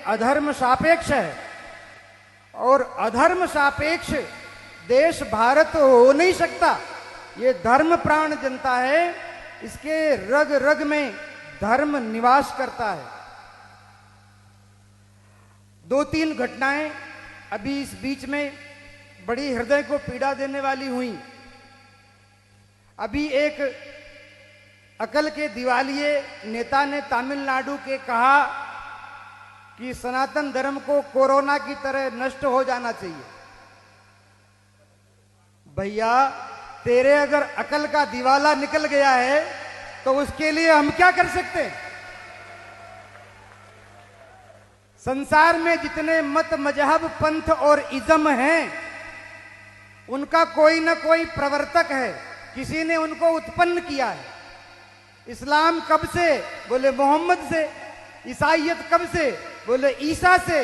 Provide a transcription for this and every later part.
अधर्म सापेक्ष है, और अधर्म सापेक्ष देश भारत हो नहीं सकता। ये धर्म प्राण जनता है, इसके रग रग में धर्म निवास करता है। 2-3 घटनाएं अभी इस बीच में बड़ी हृदय को पीड़ा देने वाली हुई। अभी एक अकल के दिवालिये नेता ने तमिलनाडु के कहा कि सनातन धर्म को कोरोना की तरह नष्ट हो जाना चाहिए। भैया, तेरे अगर अकल का दिवाला निकल गया है तो उसके लिए हम क्या कर सकते हैं? संसार में जितने मत, मजहब, पंथ और इज्म हैं, उनका कोई ना कोई प्रवर्तक है, किसी ने उनको उत्पन्न किया है। इस्लाम कब से? बोले मोहम्मद से। ईसाईयत कब से? बोले ईसा से।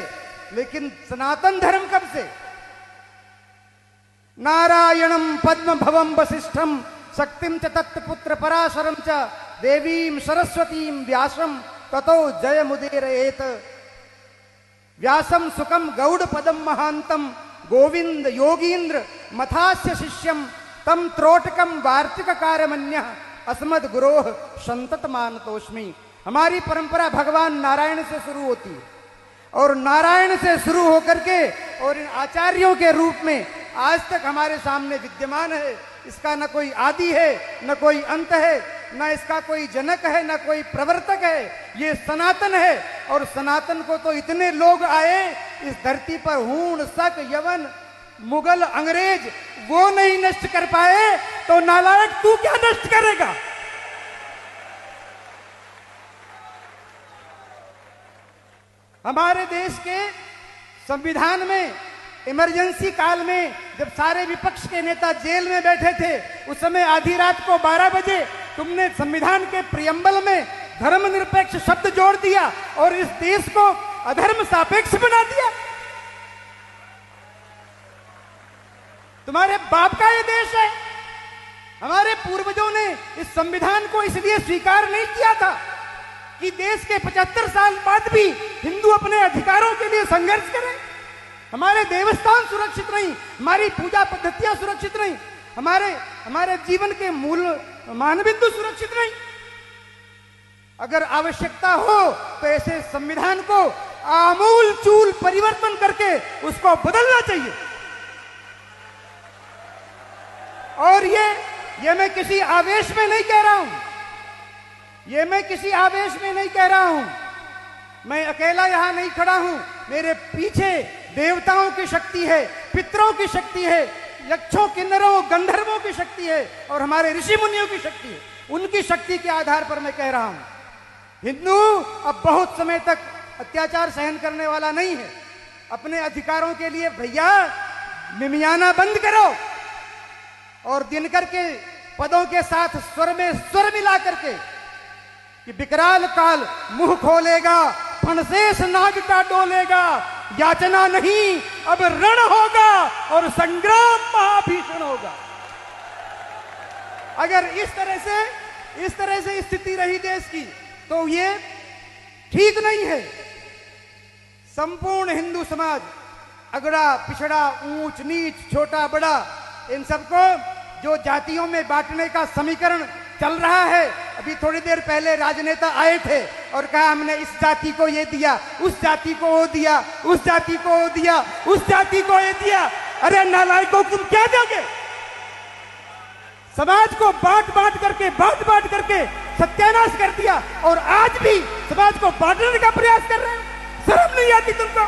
लेकिन सनातन धर्म कब से? नारायणम पद्म भवम वसिष्ठम शक्तिम च तत्पुत्र पराशरम च देवीम सरस्वतीम व्यासम ततो जय मुदीरयेत। व्यासम सुखम गौड़ पदम महांतम गोविंद योगींद्र मथास्य शिष्यम तम त्रोटकम वार्तिक कार्यमन्य अस्मद गुरोह संतत मानतोष्मी। हमारी परंपरा भगवान नारायण से शुरू होती है, और नारायण से शुरू होकर के और इन आचार्यों के रूप में आज तक हमारे सामने विद्यमान है। इसका न कोई आदि है, न कोई अंत है, न इसका कोई जनक है, न कोई प्रवर्तक है। ये सनातन है, और सनातन को तो इतने लोग आए इस धरती पर, हूण, शक, यवन, मुगल, अंग्रेज, वो नहीं नष्ट कर पाए, तो नालायक तू क्या नष्ट करेगा? हमारे देश के संविधान में इमरजेंसी काल में जब सारे विपक्ष के नेता जेल में बैठे थे, उस समय आधी रात को 12 बजे तुमने संविधान के प्रियम्बल में धर्मनिरपेक्ष शब्द जोड़ दिया और इस देश को अधर्म सापेक्ष बना दिया। तुम्हारे बाप का ये देश है। हमारे पूर्वजों ने इस संविधान को इसलिए स्वीकार नहीं किया था कि देश के 75 साल बाद भी हिंदू अपने अधिकारों के लिए संघर्ष करें। हमारे देवस्थान सुरक्षित नहीं, हमारी पूजा पद्धतियां सुरक्षित नहीं, हमारे जीवन के मूल मानबिंदु सुरक्षित नहीं। अगर आवश्यकता हो तो ऐसे संविधान को आमूल चूल परिवर्तन करके उसको बदलना चाहिए। और ये मैं किसी आवेश में नहीं कह रहा हूं, ये मैं किसी आवेश में नहीं कह रहा हूं। मैं अकेला यहां नहीं खड़ा हूं, मेरे पीछे देवताओं की शक्ति है, पितरों की शक्ति है, यक्षों, किन्नरों, गंधर्वों की शक्ति है, और हमारे ऋषि मुनियों की शक्ति है। उनकी शक्ति के आधार पर मैं कह रहा हूं, हिंदू अब बहुत समय तक अत्याचार सहन करने वाला नहीं है। अपने अधिकारों के लिए भैया मिमियाना बंद करो, और दिनकर के पदों के साथ स्वर में स्वर मिला करके कि विकराल काल मुंह खोलेगा, फणसेश नागटा डोलेगा, याचना नहीं अब रण होगा और संग्राम महाभीषण होगा। अगर इस तरह से स्थिति रही देश की तो ये ठीक नहीं है। संपूर्ण हिंदू समाज, अगड़ा पिछड़ा, ऊंच नीच, छोटा बड़ा, इन सबको जो जातियों में बांटने का समीकरण चल रहा है। अभी थोड़ी देर पहले राजनेता आए थे और कहा हमने इस जाति को ये दिया, उस जाति को वो दिया, उस जाति को वो दिया, उस जाति को ये दिया। अरे नालायकों, तुम क्या दोगे? समाज को बांट बांट करके सत्यानाश कर दिया, और आज भी समाज को बांटने का प्रयास कर रहे हैं। शर्म नहीं आती तुमको?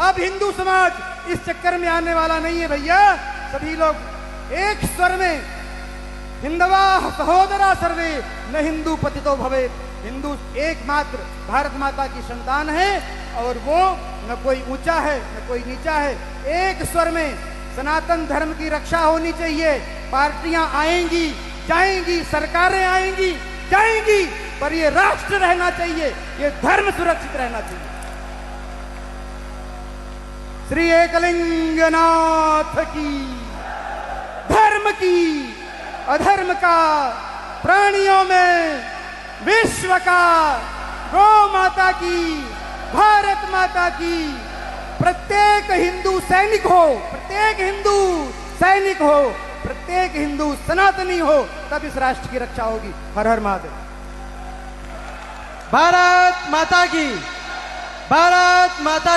अब हिंदू समाज इस चक्कर में आने वाला नहीं है भैया। सभी लोग एक स्वर में हिंदवा सहोदरा सर्वे न हिंदू पतितो भवे। हिंदू एकमात्र भारत माता की संतान है, और वो न कोई ऊंचा है न कोई नीचा है। एक स्वर में सनातन धर्म की रक्षा होनी चाहिए। पार्टियां आएंगी जाएंगी, सरकारें आएंगी जाएंगी, पर ये राष्ट्र रहना चाहिए, ये धर्म सुरक्षित रहना चाहिए। श्री एकलिंगनाथ की, धर्म की, अधर्म का, प्राणियों में, विश्व का गौ माता की, भारत माता की। प्रत्येक हिंदू सैनिक हो, प्रत्येक हिंदू सैनिक हो, प्रत्येक हिंदू सनातनी हो, तब इस राष्ट्र की रक्षा होगी। हर हर महादेव। भारत माता की, भारत माता की।